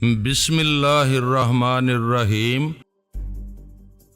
بسم اللہ الرحمن الرحیم۔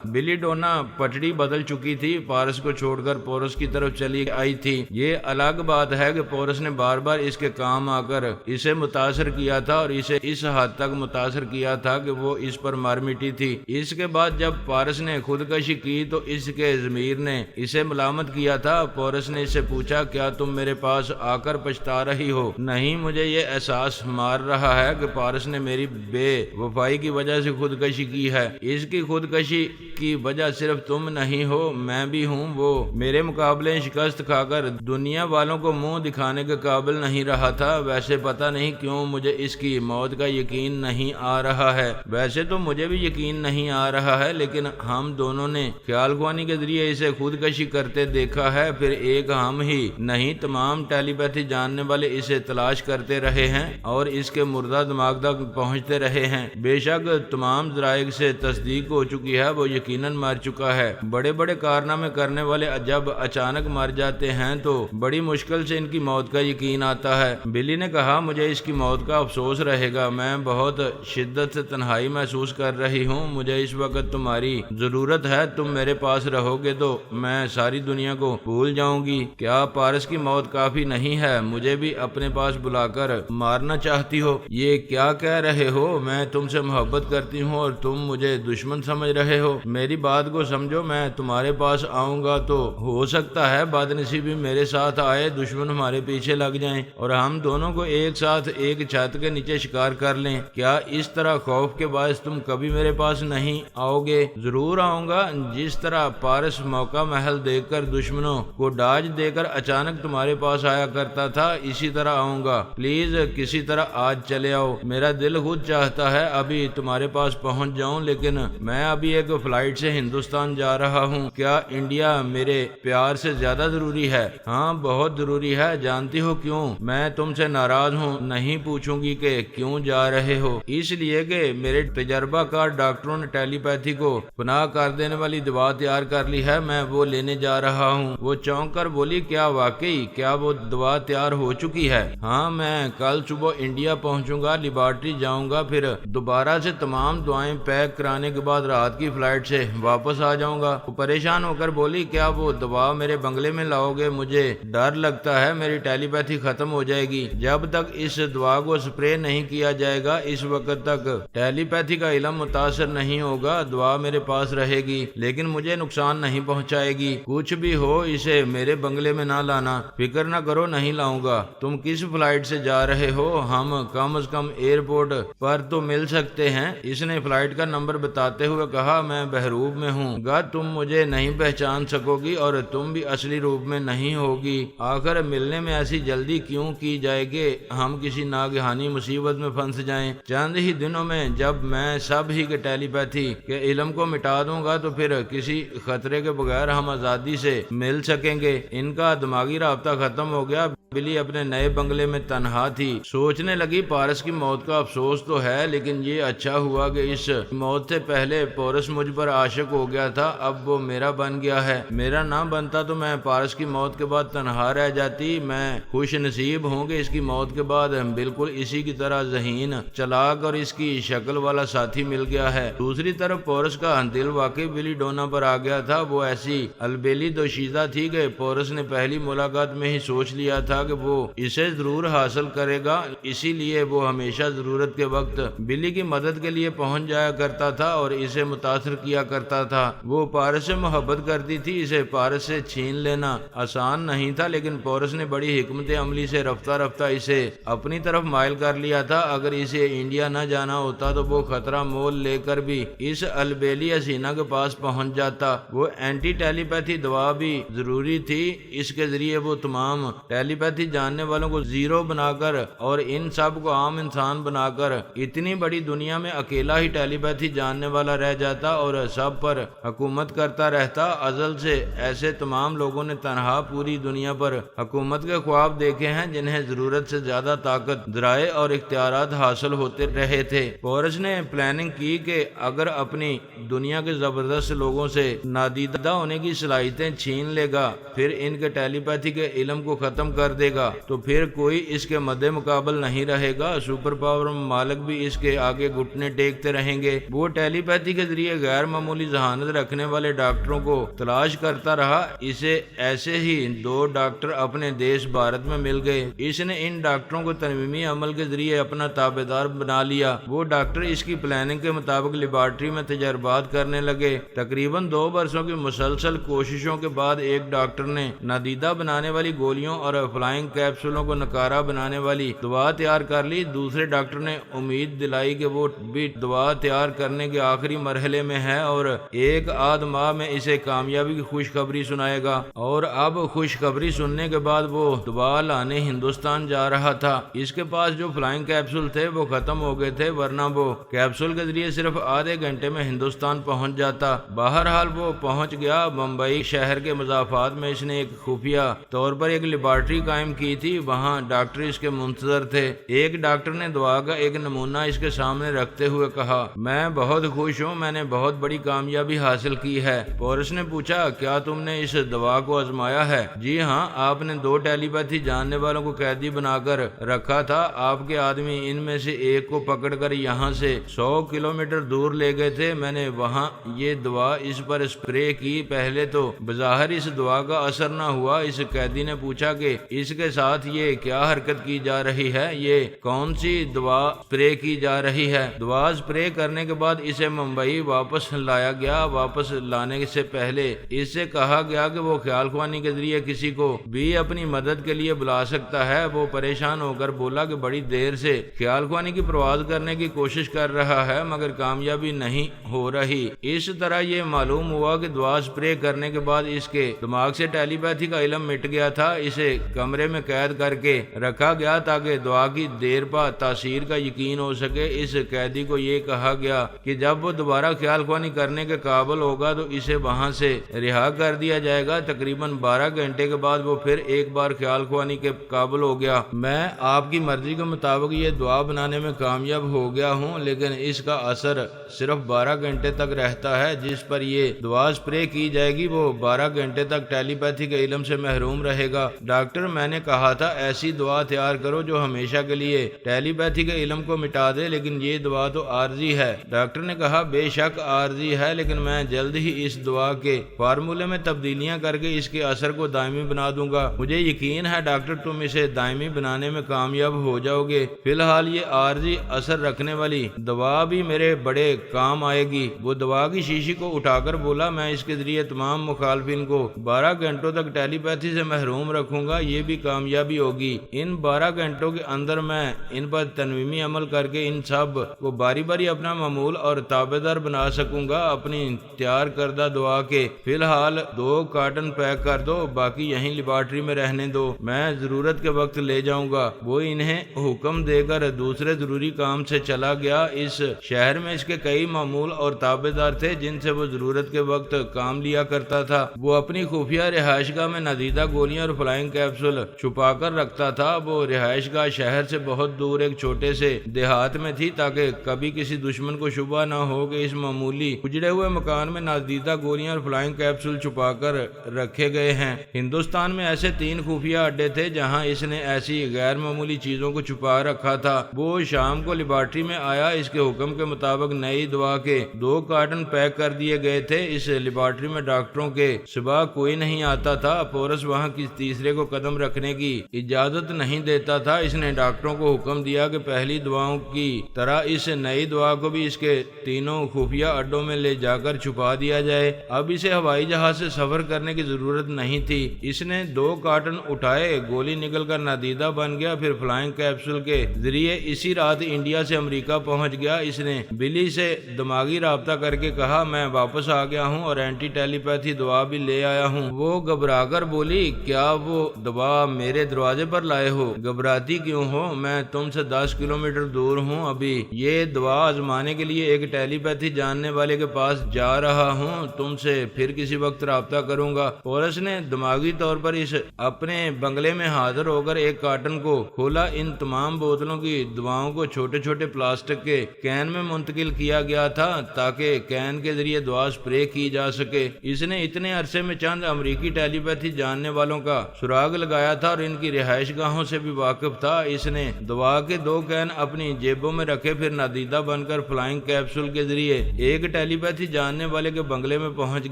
بلی ڈونا پٹڑی بدل چکی تھی، پارس کو چھوڑ کر پورس کی طرف چلی آئی تھی۔ یہ الگ بات ہے کہ پورس نے بار بار اس کے کام آ کر اسے متاثر کیا تھا اور اسے اس حد تک متاثر کیا تھا کہ وہ اس پر مر مٹی تھی۔ اس کے بعد جب پارس نے خودکشی کی تو اس کے ضمیر نے اسے ملامت کیا تھا۔ پورس نے اس سے پوچھا، کیا تم میرے پاس آ کر پچھتا رہی ہو؟ نہیں، مجھے یہ احساس مار رہا ہے کہ پارس نے میری بے وفائی کی وجہ سے خودکشی کی ہے۔ اس کی خودکشی کی وجہ صرف تم نہیں ہو، میں بھی ہوں۔ وہ میرے مقابلے شکست کھا کر دنیا والوں کو منہ دکھانے کے قابل نہیں رہا تھا۔ ویسے پتہ نہیں کیوں مجھے اس کی موت کا یقین نہیں آ رہا ہے۔ ویسے تو مجھے بھی یقین نہیں آ رہا ہے، لیکن ہم دونوں نے خیال خوانی کے ذریعے اسے خودکشی کرتے دیکھا ہے۔ پھر ایک ہم ہی نہیں، تمام ٹیلی پیتھی جاننے والے اسے تلاش کرتے رہے ہیں اور اس کے مردہ دماغ تک پہنچتے رہے ہیں۔ بے شک تمام ذرائع سے تصدیق ہو چکی ہے، وہ یقیناً مر چکا ہے۔ بڑے بڑے کارنامے کرنے والے جب اچانک مر جاتے ہیں تو بڑی مشکل سے ان کی موت کا یقین آتا ہے۔ بلی نے کہا، مجھے اس کی موت کا افسوس رہے گا۔ میں بہت شدت سے تنہائی محسوس کر رہی ہوں۔ مجھے اس وقت تمہاری ضرورت ہے۔ تم میرے پاس رہو گے تو میں ساری دنیا کو بھول جاؤں گی۔ کیا پارس کی موت کافی نہیں ہے؟ مجھے بھی اپنے پاس بلا کر مارنا چاہتی ہو؟ یہ کیا کہہ رہے ہو؟ میں تم سے محبت کرتی ہوں اور تم مجھے دشمن سمجھ رہے ہو۔ میری بات کو سمجھو، میں تمہارے پاس آؤں گا تو ہو سکتا ہے بدنصیبی میرے ساتھ آئے، دشمن ہمارے پیچھے لگ جائیں اور ہم دونوں کو ایک ساتھ ایک چھت کے نیچے شکار کر لیں۔ کیا اس طرح خوف کے باعث تم کبھی میرے پاس نہیں آؤ گے؟ ضرور آؤں گا۔ جس طرح پارس موقع محل دیکھ کر دشمنوں کو ڈاج دے کر اچانک تمہارے پاس آیا کرتا تھا، اسی طرح آؤں گا۔ پلیز کسی طرح آج چلے آؤ۔ میرا دل خود چاہتا ہے ابھی تمہارے پاس پہنچ جاؤں، لیکن میں ابھی ایک فلائٹ سے ہندوستان جا رہا ہوں۔ کیا انڈیا میرے پیار سے زیادہ ضروری ہے؟ ہاں، بہت ضروری ہے۔ جانتی ہو کیوں؟ میں تم سے ناراض ہوں۔ نہیں پوچھوں گی کہ کیوں جا رہے ہو، اس لیے کہ میرے تجربہ کار ڈاکٹروں نے ٹیلی پیتھی کو پناہ کر دینے والی دوا تیار کر لی ہے، میں وہ لینے جا رہا ہوں۔ وہ چونک کر بولی، کیا واقعی؟ کیا وہ دوا تیار ہو چکی ہے؟ ہاں، میں کل صبح انڈیا پہنچوں گا، لیبارٹری جاؤں گا، پھر دوبارہ سے تمام دعائیں پیک کرانے کے بعد رات کی فلائٹ سے واپس آ جاؤں گا۔ وہ پریشان ہو کر بولی، کیا وہ دوا میرے بنگلے میں لاؤ گے؟ مجھے ڈر لگتا ہے میری ٹیلی پیتھی ختم ہو جائے گی۔ جب تک اس دوا کو سپرے نہیں کیا جائے گا اس وقت تک ٹیلی پیتھی کا علم متاثر نہیں ہوگا۔ دوا میرے پاس رہے گی لیکن مجھے نقصان نہیں پہنچائے گی۔ کچھ بھی ہو اسے میرے بنگلے میں نہ لانا۔ فکر نہ کرو، نہیں لاؤں گا۔ تم کس فلائٹ سے جا رہے ہو؟ ہم کم از کم ایئرپورٹ پر تو مل سکتے ہیں۔ اس نے فلائٹ کا نمبر بتاتے ہوئے کہا، میں بہروب میں ہوں گا، تم مجھے نہیں پہچان سکو گی اور تم بھی اصلی روپ میں نہیں ہوگی۔ آخر ملنے میں ایسی جلدی کیوں کی جائے گی؟ ہم کسی ناگہانی مصیبت میں پھنس جائیں۔ چند ہی دنوں میں جب میں سب ہی کے ٹیلی پیتھی کے علم کو مٹا دوں گا تو پھر کسی خطرے کے بغیر ہم آزادی سے مل سکیں گے۔ ان کا دماغی رابطہ ختم ہو گیا۔ بلی اپنے نئے بنگلے میں تنہا تھی، سوچنے لگی، پارس کی موت کا افسوس تو ہے، لیکن یہ اچھا ہوا کہ اس موت سے پہلے پورس مجھ پر عاشق ہو گیا تھا، اب وہ میرا بن گیا ہے۔ میرا نہ بنتا تو میں پارس کی موت کے بعد تنہا رہ جاتی۔ میں خوش نصیب ہوں کہ اس کی موت کے بعد بالکل اسی کی طرح ذہین، چلاک اور اس کی شکل والا ساتھی مل گیا ہے۔ دوسری طرف پورس کا دل واقعی بلی ڈونا پر آ گیا تھا۔ وہ ایسی البیلی دوشیزہ تھی کہ پورس نے پہلی ملاقات میں ہی سوچ لیا تھا کہ وہ اسے ضرور حاصل کرے گا، اسی لیے وہ ہمیشہ ضرورت کے وقت بلی کی مدد کے لیے پہنچ جایا کرتا تھا اور اسے متاثر کیا کرتا تھا۔ وہ پارس سے محبت کرتی تھی، اسے پارس سے چھین لینا آسان نہیں تھا، لیکن پورس نے بڑی حکمت عملی سے رفتہ رفتہ اسے اپنی طرف مائل کر لیا تھا۔ اگر اسے انڈیا نہ جانا ہوتا تو وہ خطرہ مول لے کر بھی اس البیلی حسینہ کے پاس پہنچ جاتا۔ وہ اینٹی ٹیلی پیتھی دوا بھی ضروری تھی، اس کے ذریعے وہ تمام ٹیلی پیتھی جاننے والوں کو زیرو بنا کر اور ان سب کو عام انسان بنا کر اتنی بڑی دنیا میں اکیلا ہی ٹیلی پیتھی جاننے والا رہ جاتا اور سب پر حکومت کرتا رہتا۔ ازل سے ایسے تمام لوگوں نے تنہا پوری دنیا پر حکومت کے خواب دیکھے ہیں جنہیں ضرورت سے زیادہ طاقت، ذرائع اور اختیارات حاصل ہوتے رہے تھے۔ پورس نے پلاننگ کی کہ اگر اپنی دنیا کے زبردست لوگوں سے نادیدہ ہونے کی صلاحیتیں چھین لے گا، پھر ان کے ٹیلی پیتھی کے علم کو ختم کر دے گا، تو پھر کوئی اس کے مد مقابل نہیں رہے گا۔ سپر پاور ممالک بھی اس کے آگے گھٹنے ٹیکتے رہیں گے۔ وہ ٹیلی پیتھی کے ذریعے غیر معمولی ذہانت رکھنے والے ڈاکٹروں کو تلاش کرتا رہا۔ اسے ایسے ہی 2 ڈاکٹر اپنے دیش بھارت میں مل گئے۔ اس نے ان ڈاکٹروں کو تنویمی عمل کے ذریعے اپنا تابع دار بنا لیا۔ وہ ڈاکٹر اس کی پلاننگ کے مطابق لیبارٹری میں تجربات کرنے لگے۔ تقریباً 2 برسوں کی مسلسل کوششوں کے بعد ایک ڈاکٹر نے نادیدہ بنانے والی گولیوں اور فلائنگ کیپسولوں کو نکارہ بنانے والی دوا تیار کر لی۔ دوسرے ڈاکٹر نے امید دلائی کہ وہ بھی دوا تیار کرنے کے آخری مرحلے میں ہے اور 1 آدھ ماہ میں اسے کامیابی کی خوشخبری سنائے گا۔ اور اب خوشخبری سننے کے بعد وہ دوا لانے ہندوستان جا رہا تھا۔ اس کے پاس جو فلائنگ کیپسول تھے وہ ختم ہو گئے تھے، ورنہ وہ کیپسول کے ذریعے صرف آدھے گھنٹے میں ہندوستان پہنچ جاتا۔ بہرحال وہ پہنچ گیا۔ بمبئی شہر کے مضافات میں اس نے ایک خفیہ طور پر ایک لیبارٹری قائم کی تھی۔ وہاں ڈاکٹر اس کے منتظر تھے۔ ایک ڈاکٹر نے دوا کا ایک نمونہ اس کے سامنے رکھتے ہوئے کہا، میں بہت خوش ہوں، میں نے بہت بڑی کامیابی حاصل کی ہے۔ پورس نے پوچھا، کیا تم نے اس دوا کو آزمایا ہے؟ جی ہاں، آپ نے 2 ٹیلی پیتھی جاننے والوں کو قیدی بنا کر رکھا تھا۔ آپ کے آدمی ان میں سے ایک کو پکڑ کر یہاں سے 100 کلومیٹر دور لے گئے تھے۔ میں نے وہاں یہ دوا اس پر اسپرے کی۔ پہلے تو بظاہر اس دوا کا اثر نہ ہوا۔ اس قیدی نے پوچھا کہ اس کے ساتھ یہ کیا حرکت کی جا رہی ہے؟ یہ کون سی دوا اسپرے کی جا رہی ہے؟ دوا اسپرے کرنے کے بعد اسے ممبئی واپس لایا گیا۔ واپس لانے سے پہلے اس سے کہا گیا کہ وہ خیال خوانی کے ذریعے کسی کو بھی اپنی مدد کے لیے بلا سکتا ہے۔ وہ پریشان ہو کر بولا کہ بڑی دیر سے خیال خوانی کی پرواز کرنے کی کوشش کر رہا ہے مگر کامیابی نہیں ہو رہی۔ اس طرح یہ معلوم ہوا کہ دوا اسپرے کرنے کے بعد اس کے دماغ سے ٹیلی پیتھی کا علم مٹ گیا تھا۔ اسے کمرے میں قید کر کے رکھا گیا تاکہ دوا کی دیر پا تاثیر کا یقین ہو سکے۔ اس قیدی کو یہ کہا گیا کہ جب وہ دوبارہ خیال خوانی کرنے کے قابل ہوگا تو اسے وہاں سے رہا کر دیا جائے گا۔ تقریباً 12 گھنٹے کے بعد وہ پھر ایک بار خیال خوانی کے قابل ہو گیا۔ میں آپ کی مرضی کے مطابق یہ دوا بنانے میں کامیاب ہو گیا ہوں، لیکن اس کا اثر صرف 12 گھنٹے تک رہتا ہے۔ جس پر یہ دوا اسپرے کی جائے گی وہ 12 گھنٹے تک ٹیلی پیتھی کے علم سے محروم رہے گا۔ ڈاکٹر، میں نے کہا تھا ایسی دوا تیار کرو جو ہمیشہ کے لیے ٹیلی پیتھی کے علم کو مٹا دے، لیکن یہ دوا تو عارضی ہے۔ ڈاکٹر نے کہا، بے شک عارضی ہے، لیکن میں جلد ہی اس دوا کے فارمولے میں تبدیلیاں کر کے اس کے اثر کو دائمی بنا دوں گا۔ مجھے یقین ہے ڈاکٹر تم اسے دائمی بنانے میں کامیاب ہو جاؤ گے۔ فی الحال یہ عارضی اثر رکھنے والی دوا بھی میرے بڑے کام آئے گی۔ وہ دوا کی شیشی کو اٹھا کر بولا، میں اس کے ذریعے تمام مخالفین کو 12 گھنٹوں تک ٹیلی پیتھی سے محروم رکھوں گا، یہ بھی کامیابی ہوگی۔ ان 12 گھنٹوں کے اندر میں ان پر تنویمی عمل کر کے ان سب کو باری باری اپنا معمول اور تابع دار بنا سکوں گا۔ اپنی تیار کردہ دوا کے فی الحال 2 کارٹن پیک کر دو، باقی یہیں لیبارٹری میں رہنے دو، میں ضرورت کے وقت لے جاؤں گا۔ وہ انہیں حکم دے کر دوسرے ضروری کام سے چلا گیا۔ اس شہر میں اس کے کئی معمول اور تابع دار تھے جن سے وہ ضرورت کے وقت کام لیا کرتا تھا۔ وہ اپنی خفیہ رہائش گاہ میں نادیدہ گولیاں اور فلائنگ کیپسول چھپا کر رکھتا تھا۔ وہ رہائش گاہ شہر سے بہت دور ایک چھوٹے سے دیہات میں تھی تاکہ کبھی کسی دشمن کو شبہ نہ ہو کہ اس معمولی اجڑے ہوئے مکان میں نادیدہ گولیاں اور فلائنگ کیپسول چھپا کر رکھے گئے ہیں۔ ہندوستان میں ایسے 3 خفیہ اڈے تھے جہاں اس نے ایسی غیر معمولی چیزوں کو چھپا رکھا تھا۔ وہ شام کو لیبارٹری میں آیا۔ اس کے حکم کے مطابق نئی دوا کے 2 کارٹن پیک کر دیے گئے تھے۔ اس لیبارٹری میں ڈاکٹروں کے سوا کوئی نہیں آتا تھا۔ پورس وہاں کسی تیسرے کو قدم رکھنے کی اجازت نہیں دیتا تھا۔ اس نے ڈاکٹروں کو حکم دیا کہ پہلی دواؤں کی طرح اس نئی دوا کو بھی اس کے 3 خفیہ اڈوں میں لے جا کر چھپا دیا جائے۔ اب اسے ہوائی جہاز سے سفر کرنے کی ضرورت نہیں تھی۔ اس نے 2 کارٹن اٹھائے، گولی نکل کر نادیدہ بن گیا، پھر فلائنگ کیپسول کے ذریعے اسی رات انڈیا سے امریکہ پہنچ گیا۔ اس نے بلی سے دماغی رابطہ کر کے کہا، میں واپس آ گیا ہوں اور اینٹی ٹیلی پیتھی دوا بھی لے آیا ہوں۔ وہ گھبرا کر بولی، کیا وہ دوا میرے دروازے پر لائے ہو؟ گھبراتی کیوں ہو؟ میں تم سے 10 کلومیٹر دور ہوں۔ ابھی یہ دوا آزمانے کے لیے ایک ٹیلی پیتھی جاننے والے کے پاس جا رہا ہوں، تم سے پھر کسی وقت رابطہ کروں گا۔ پورس نے دماغی طور پر اس اپنے بنگلے میں حاضر ہو کر ایک کارٹن کو کھولا۔ ان تمام بوتلوں کی دواؤں کو چھوٹے چھوٹے پلاسٹک کے کین میں منتقل کیا گیا تھا تاکہ کین کے ذریعے دوا سپرے کی جا سکے۔ اس نے اتنے عرصے میں چند امریکی ٹیلی پیتھی جاننے والوں کا سراغ لگایا تھا اور ان کی رہائش گاہوں سے بھی واقف تھا۔ اس نے دوا کے 2 کین اپنی جیبوں میں رکھے، پھر نادیدہ بن کر فلائنگ کیپسول کے ذریعے ایک ٹیلی پیتھی جاننے والے کے بنگلے میں پہنچ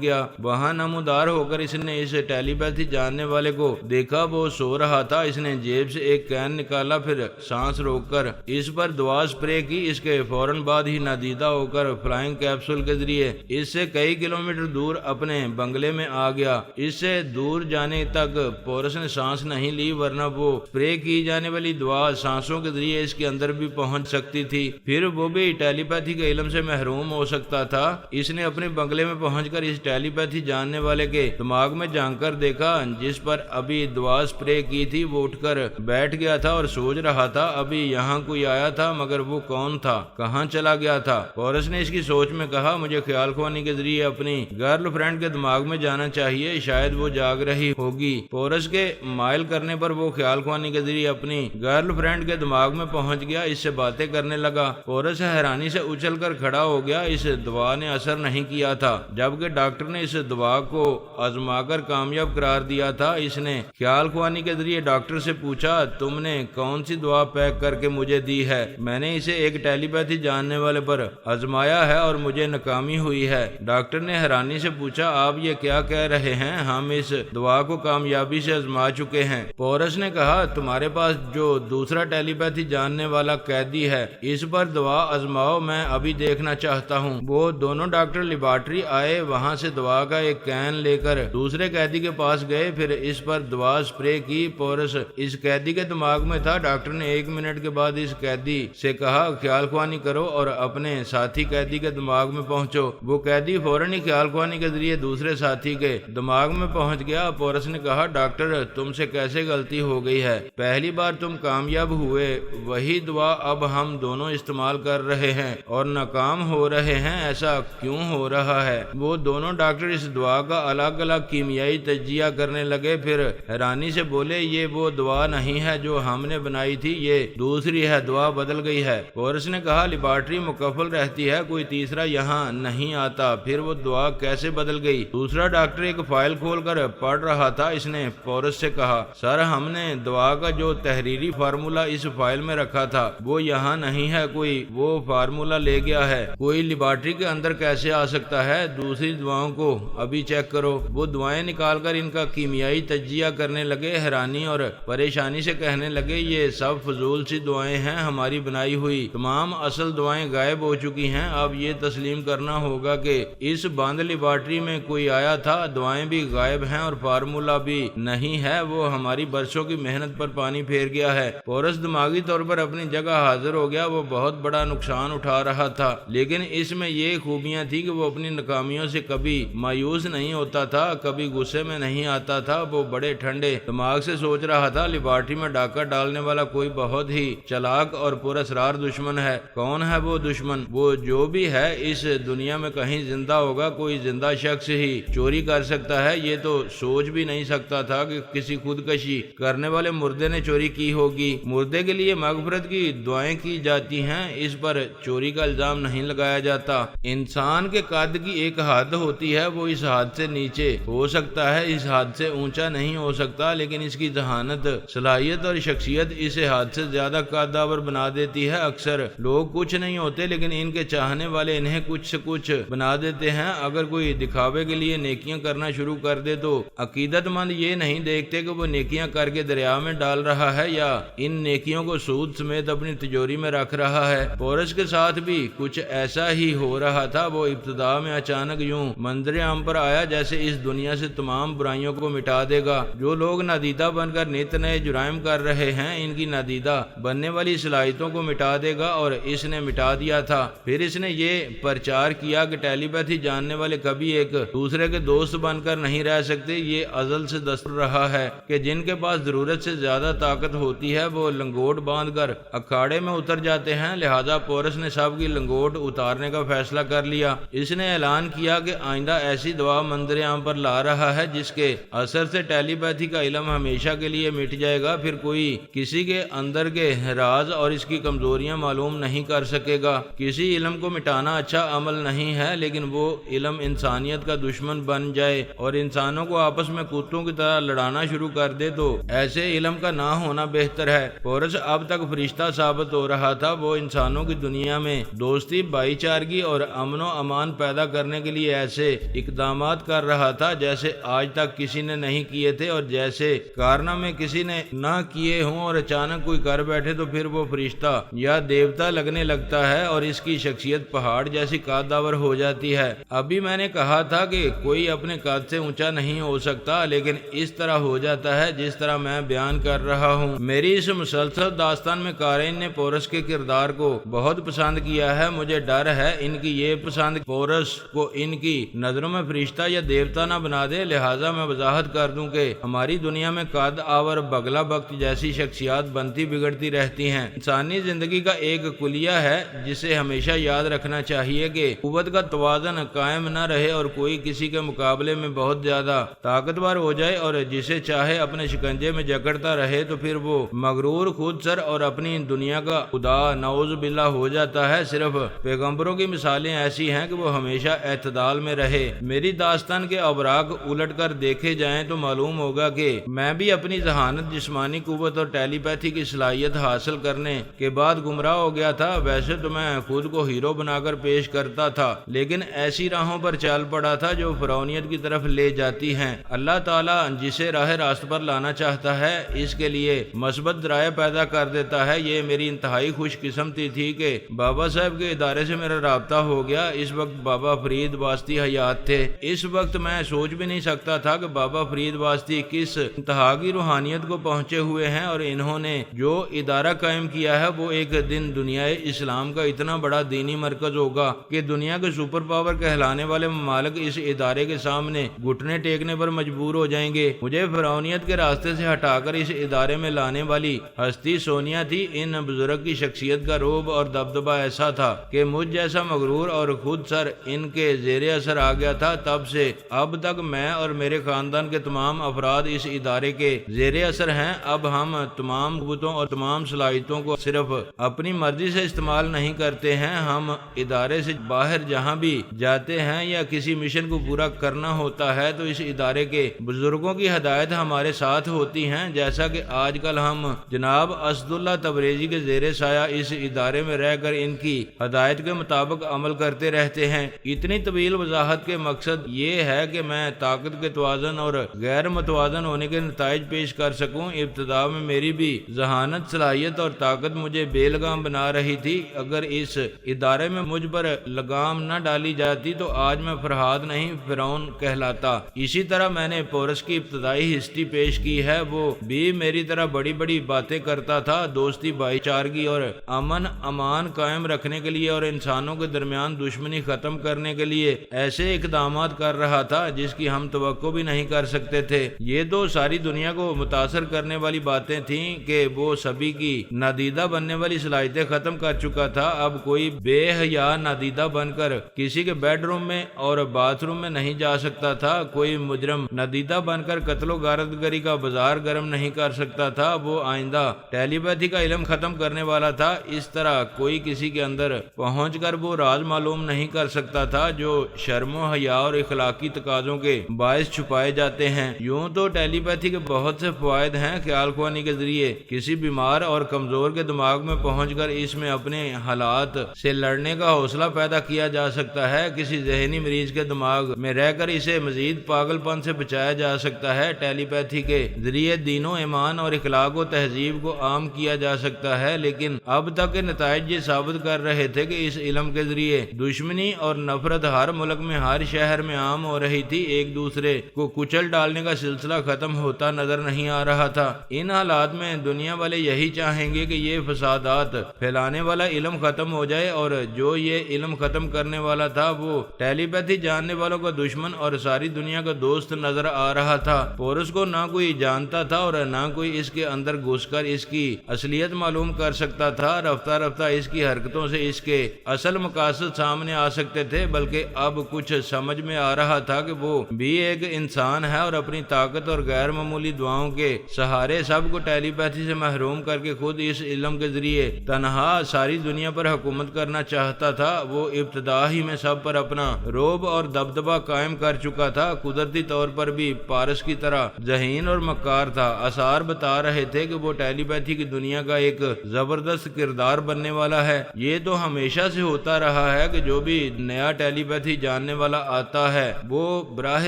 گیا۔ وہاں نمودار ہو کر اس نے اس ٹیلی پیتھی جاننے والے کو دیکھا، وہ سو رہا تھا۔ اس نے جیب سے ایک کین نکالا، پھر سانس روک کر اس پر دوا سپرے کی۔ اس کے فوراً بعد ہی نادیدہ ہو کر فلائنگ کیپسول کے ذریعے اس سے کئی کلومیٹر دور اپنے بنگلے میں آ گیا۔ اس سے دور جانے تک پورس نے سانس نہیں لی، ورنہ وہ سپرے کی جانے والی دوا سانسوں کے ذریعے اس کے اندر بھی پہنچ سکتی تھی، پھر وہ بھی ٹیلی پیتھی کے علم سے محروم ہو سکتا تھا۔ اس نے اپنے بنگلے میں پہنچ کر اس ٹیلی پیتھی جاننے والے کے دماغ میں جھانک کر دیکھا۔ جس پر ابھی دوا سپرے کی تھی وہ اٹھ کر بیٹھ گیا تھا اور سوچ رہا تھا ابھی یہاں کوئی آیا تھا، مگر وہ کون تھا، کہاں چلا گیا تھا؟ پورس نے اس کی سوچ میں کہا، مجھے خیال خوانی کے ذریعے اپنی گرل فرینڈ کے دماغ میں جانا چاہیے، شاید وہ جاگ رہی ہوگی۔ پورس کے مائل کرنے پر وہ خیال خوانی کے ذریعے اپنی گرل فرینڈ کے دماغ میں پہنچ گیا، اس سے باتیں کرنے لگا۔ پورس حیرانی سے اچھل کر کھڑا ہو گیا، اس دوا نے اثر نہیں کیا تھا، جبکہ ڈاکٹر نے اس دوا کو آزما کر کامیاب قرار دیا تھا۔ اس نے خیال خوانی کے ذریعے ڈاکٹر سے پوچھا، تم نے کون سی دوا پیک کر کے مجھے دی ہے؟ میں نے اسے ایک ٹیلی پیتھی جاننے والے پر آزمایا ہے اور مجھے ناکامی ہوئی ہے۔ ڈاکٹر نے حیرانی سے پوچھا، آپ یہ کیا کہہ رہے ہیں؟ ہم اس دوا کو کامیابی سے آزما چکے ہیں۔ پورس نے کہا، تمہارے پاس جو دوسرا ٹیلی پیتھی جاننے والا قیدی ہے، اس پر دوا آزماؤ، میں ابھی دیکھنا چاہتا ہوں۔ وہ دونوں ڈاکٹر لیبارٹری آئے، وہاں سے دوا کا ایک کین لے کر دوسرے قیدی کے پاس گئے، پھر اس پر دوا سپرے کی۔ پورس اس قیدی کے دماغ میں تھا۔ ڈاکٹر نے 1 منٹ کے بعد اس قیدی سے کہا، خیال خوانی کرو اور اپنے ساتھی قیدی کے دماغ میں پہنچو۔ وہ قیدی فوراً ہی خیال خوانی کے ذریعے دوسرے ساتھی کے دماغ میں پہنچ گیا۔ پورس نے کہا، ڈاکٹر تم سے کیسے غلطی ہو گئی ہے؟ پہلی بار تم کامیاب ہوئے، وہی دوا اب ہم دونوں استعمال کر رہے ہیں اور ناکام ہو رہے ہیں، ایسا کیوں ہو رہا ہے؟ وہ دونوں ڈاکٹر اس دوا کا الگ الگ کیمیائی تجزیہ کرنے لگے، پھر حیرانی سے بولے، یہ وہ دوا نہیں ہے جو ہم نے بنائی تھی، یہ دوسری ہے، دوا بدل گئی ہے۔ پورس نے کہا، لیبارٹری مکفل رہتی ہے، کوئی تیسرا یہاں نہیں آتا، پھر وہ دوا کیسے بدل گئی؟ دوسرا ڈاکٹر ایک فائل کھول کر پڑھ رہا تھا۔ اس نے پورس سے کہا، سر ہم نے دوا کا جو تحریری فارمولا اس فائل میں رکھا تھا وہ یہاں نہیں ہے، کوئی وہ فارمولا لے گیا ہے۔ کوئی لیبارٹری کے اندر کیسے آ سکتا ہے؟ دوسری دواؤں کو ابھی چیک کرو۔ وہ دوائیں نکال کر ان کا کیمیائی تجزیہ کرنے لگے، حیرانی اور پریشانی سے کہنے لگے، یہ سب فضول سی دعائیں ہیں، ہماری بنائی ہوئی تمام اصل دعائیں غائب ہو چکی ہیں۔ اب یہ تسلیم کرنا ہوگا کہ اس بند لیبارٹری میں کوئی آیا تھا، دعائیں بھی غائب ہیں اور فارمولا بھی نہیں ہے، وہ ہماری برسوں کی محنت پر پانی پھیر گیا ہے۔ پورس دماغی طور پر اپنی جگہ حاضر ہو گیا، وہ بہت بڑا نقصان اٹھا رہا تھا، لیکن اس میں یہ خوبیاں تھی کہ وہ اپنی ناکامیوں سے کبھی مایوس نہیں ہوتا تھا، کبھی غصے میں نہیں آتا تھا۔ وہ بڑے ٹھنڈے دماغ سے سوچ رہا تھا، لیبارٹری میں ڈاکہ ڈالنے والا کوئی بہت ہی چلاک اور پراسرار دشمن ہے۔ کون ہے وہ دشمن؟ وہ جو بھی ہے اس دنیا میں کہیں زندہ ہوگا، کوئی زندہ شخص ہی چوری کر سکتا ہے۔ یہ تو سوچ بھی نہیں سکتا تھا کہ کسی خودکشی کرنے والے مردے نے چوری کی ہوگی۔ مردے کے لیے مغفرت کی دعائیں کی جاتی ہیں، اس پر چوری کا الزام نہیں لگایا جاتا۔ انسان کے قد کی ایک حد ہوتی ہے، وہ اس حد سے نیچے ہو سکتا ہے، اس حد سے اونچا نہیں ہو سکتا، لیکن اس کی ذہانت، صلاحیت اور شخصیت اسے حد سے زیادہ قدآور بنا دیتی ہے۔ اکثر لوگ کچھ نہیں ہوتے، لیکن ان کے چاہنے والے انہیں کچھ سے کچھ بنا دیتے ہیں۔ اگر کوئی دکھاوے کے لیے نیکیاں کرنا شروع کر دے تو عقیدت مند یہ نہیں دیکھتے کہ وہ نیکیاں کر کے دریا میں ڈال رہا ہے یا ان نیکیوں کو سود سمیت اپنی تجوری میں رکھ رہا ہے۔ پورس کے ساتھ بھی کچھ ایسا ہی ہو رہا تھا۔ وہ ابتدا میں اچانک یوں منظر عام پر آیا جیسے اس دنیا سے تمام برائیوں کو مٹا دے گا۔ جو لوگ نادیدہ بن کر نت نئے جرائم کر رہے ہیں، ان کی نادیدہ بننے والی صلاحیتوں کو مٹا دے گا، اور اس نے مٹا دیا تھا۔ پھر اس نے یہ پرچار کیا کہ ٹیلی پیتھی جاننے والے کبھی ایک دوسرے کے دوست بن کر نہیں رہ سکتے۔ یہ ازل سے دستور رہا ہے کہ جن کے پاس ضرورت سے زیادہ طاقت ہوتی ہے وہ لنگوٹ باندھ کر اکھاڑے میں اتر جاتے ہیں، لہذا پورس نے سب کی لنگوٹ اتارنے کا فیصلہ کر کر لیا۔ اس نے اعلان کیا کہ آئندہ ایسی دعا منظر عام پر لا رہا ہے جس کے اثر سے ٹیلی پیتھی کا علم ہمیشہ کے لیے مٹ جائے گا، پھر کوئی کسی کے اندر کے راز اور اس کی کمزوریاں معلوم نہیں کر سکے گا۔ کسی علم کو مٹانا اچھا عمل نہیں ہے، لیکن وہ علم انسانیت کا دشمن بن جائے اور انسانوں کو آپس میں کتوں کی طرح لڑانا شروع کر دے تو ایسے علم کا نہ ہونا بہتر ہے۔ پورس اب تک فرشتہ ثابت ہو رہا تھا، وہ انسانوں کی دنیا میں دوستی، بھائی چارگی اور امن و امان پیدا کرنے کے لیے ایسے اقدامات کر رہا تھا جیسے آج تک کسی نے نہیں کیے تھے، اور جیسے کارنامے کسی نے نہ کیے ہوں اور اچانک کوئی کر بیٹھے تو پھر وہ فرشتہ یا دیوتا لگنے لگتا ہے اور اس کی شخصیت پہاڑ جیسی قدور ہو جاتی ہے۔ ابھی میں نے کہا تھا کہ کوئی اپنے قد سے اونچا نہیں ہو سکتا، لیکن اس طرح ہو جاتا ہے جس طرح میں بیان کر رہا ہوں۔ میری اس مسلسل داستان میں قارئین نے پورس کے کردار کو بہت پسند کیا ہے۔ مجھے ڈر ہے ان کی یہ پسند پورس کو ان کی نظروں میں فرشتہ یا دیوتا نہ بنا دے، لہٰذا میں وضاحت کر دوں کہ ہماری دنیا میں قد آور بگلا بخت جیسی شخصیات بنتی بگڑتی رہتی ہیں۔ انسانی زندگی کا ایک کلیہ ہے جسے ہمیشہ یاد رکھنا چاہیے کہ قوت کا توازن قائم نہ رہے اور کوئی کسی کے مقابلے میں بہت زیادہ طاقتور ہو جائے اور جسے چاہے اپنے شکنجے میں جکڑتا رہے تو پھر وہ مغرور، خود سر اور اپنی دنیا کا خدا نعوذ باللہ ہو جاتا ہے۔ صرف پیغمبروں کی مثالیں ایسی ہیں کہ وہ ہمیشہ اعتدال میں رہے۔ میری داستان کے اوراق الٹ کر دیکھے جائیں تو معلوم ہوگا کہ میں بھی اپنی ذہانت، جسمانی قوت اور ٹیلی پیتھی کی صلاحیت حاصل کرنے کے بعد گمراہ ہو گیا تھا۔ ویسے تو میں خود کو ہیرو بنا کر پیش کرتا تھا، لیکن ایسی راہوں پر چل پڑا تھا جو فرعونیت کی طرف لے جاتی ہیں۔ اللہ تعالیٰ جسے راہ راست پر لانا چاہتا ہے اس کے لیے مثبت ذرائع پیدا کر دیتا ہے۔ یہ میری انتہائی خوش قسمتی تھی کہ بابا صاحب کے ادارے سے میرا رابطہ ہو گیا۔ اس وقت بابا فرید واسطی حیات تھے۔ اس وقت میں سوچ بھی نہیں سکتا تھا کہ بابا فرید واسطی کس انتہا کی روحانیت کو پہنچے ہوئے ہیں، اور انہوں نے جو ادارہ قائم کیا ہے وہ ایک دن دنیا اسلام کا اتنا بڑا دینی مرکز ہوگا کہ دنیا کے سپر پاور کہلانے والے ممالک اس ادارے کے سامنے گھٹنے ٹیکنے پر مجبور ہو جائیں گے۔ مجھے فرعونیت کے راستے سے ہٹا کر اس ادارے میں لانے والی ہستی سونیا تھی۔ ان بزرگ کی شخصیت کا رعب اور دبدبہ ایسا تھا کہ مجھ جیسا مغرور اور خود سر ان کے زیر اثر آ گیا تھا۔ تب سے اب تک میں اور میرے خاندان کے تمام افراد اس ادارے کے زیر اثر ہیں۔ اب ہم تمام قوتوں اور تمام صلاحیتوں کو صرف اپنی مرضی سے استعمال نہیں کرتے ہیں، ہم ادارے سے باہر جہاں بھی جاتے ہیں یا کسی مشن کو پورا کرنا ہوتا ہے تو اس ادارے کے بزرگوں کی ہدایت ہمارے ساتھ ہوتی ہیں، جیسا کہ آج کل ہم جناب اسد اللہ تبریزی کے زیر سایہ اس ادارے میں رہ کر ان کی ہدایت کے مطابق عمل کرتے رہتے ہیں۔ اتنی طویل وضاحت کے مقصد یہ ہے کہ میں طاقت کے توازن اور غیر متوازن ہونے کے نتائج پیش کر سکوں۔ ابتدا میں میری بھی ذہانت، صلاحیت اور طاقت مجھے بے لگام بنا رہی تھی۔ اگر اس ادارے میں مجھ پر لگام نہ ڈالی جاتی تو آج میں فرحاد نہیں فرعون کہلاتا۔ اسی طرح میں نے پورس کی ابتدائی ہسٹری پیش کی ہے۔ وہ بھی میری طرح بڑی بڑی باتیں کرتا تھا، دوستی، بھائی چارگی اور امن امان قائم رکھنے کے لیے اور انسانوں کے درمیان دشمنی ختم کرنے کے لیے ایسے اقدامات کر رہا تھا جس کی ہم توقع بھی نہیں کر سکتے تھے۔ یہ تو ساری دنیا کو متاثر کرنے والی باتیں تھیں کہ وہ سبھی کی نادیدہ بننے والی صلاحیتیں ختم کر چکا تھا۔ اب کوئی بے حیا نادیدہ بن کر کسی کے بیڈ روم میں اور باتھ روم میں نہیں جا سکتا تھا۔ کوئی مجرم نادیدہ بن کر قتل و غارت گری کا بازار گرم نہیں کر سکتا تھا۔ وہ آئندہ ٹیلی پیتھی کا علم ختم کرنے والا تھا۔ اس طرح کوئی کسی کے اندر پہنچ کر وہ راز معلوم نہیں کر سکتا تھا جو شرم و حیا اور اخلاقی تقاضوں کے باعث چھپائے جاتے ہیں۔ یوں تو ٹیلی پیتھی کے بہت سے فوائد ہیں۔ خیال خوانی کے ذریعے کسی بیمار اور کمزور کے دماغ میں پہنچ کر اس میں اپنے حالات سے لڑنے کا حوصلہ پیدا کیا جا سکتا ہے۔ کسی ذہنی مریض کے دماغ میں رہ کر اسے مزید پاگل پن سے بچایا جا سکتا ہے۔ ٹیلی پیتھی کے ذریعے دین و ایمان اور اخلاق و تہذیب کو عام کیا جا سکتا ہے، لیکن اب تک کے نتائج یہ ثابت کر رہے تھے کہ اس علم کے ذریعے دشمنی اور نفرت ہر ملک میں، ہر شہر میں عام ہو رہی تھی۔ ایک دوسرے کو کچل ڈالنے کا سلسلہ ختم ہوتا نظر نہیں آ رہا تھا۔ ان حالات میں دنیا والے یہی چاہیں گے کہ یہ فسادات پھیلانے والا علم ختم ہو جائے، اور جو یہ علم ختم کرنے والا تھا وہ ٹیلی پیتھی جاننے والوں کا دشمن اور ساری دنیا کا دوست نظر آ رہا تھا۔ پورس کو نہ کوئی جانتا تھا اور نہ کوئی اس کے اندر گھس کر اس کی اصلیت معلوم کر سکتا تھا۔ رفتہ رفتہ اس کی حرکتوں سے اس کے اصل مقاصد سامنے آ سکتے تھے، بلکہ اب کچھ سمجھ میں آ رہا تھا کہ وہ بھی ایک انسان ہے اور اپنی طاقت اور غیر معمولی دعاؤں کے سہارے سب کو ٹیلی پیتھی سے محروم کر کے خود اس علم کے ذریعے تنہا ساری دنیا پر حکومت کرنا چاہتا تھا۔ وہ ابتدا ہی میں سب پر اپنا رعب اور دبدبہ قائم کر چکا تھا۔ قدرتی طور پر بھی پارس کی طرح ذہین اور مکار تھا۔ آثار بتا رہے تھے کہ وہ ٹیلی پیتھی کی دنیا کا ایک زبردست کردار بننے والا ہے۔ یہ تو ہمیشہ سے ہوتا رہا ہے کہ جو بھی نیا ٹیلی پیتھی جاننے والا آتا ہے وہ براہ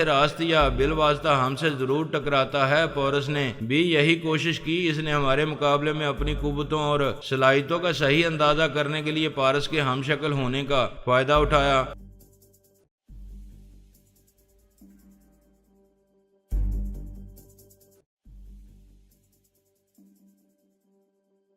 راست یا بالواسطہ ہم سے ضرور ٹکراتا ہے۔ پورس نے بھی یہی کوشش کی۔ اس نے ہمارے مقابلے میں اپنی قوتوں اور صلاحیتوں کا صحیح اندازہ کرنے کے لیے پارس کے ہم شکل ہونے کا فائدہ اٹھایا۔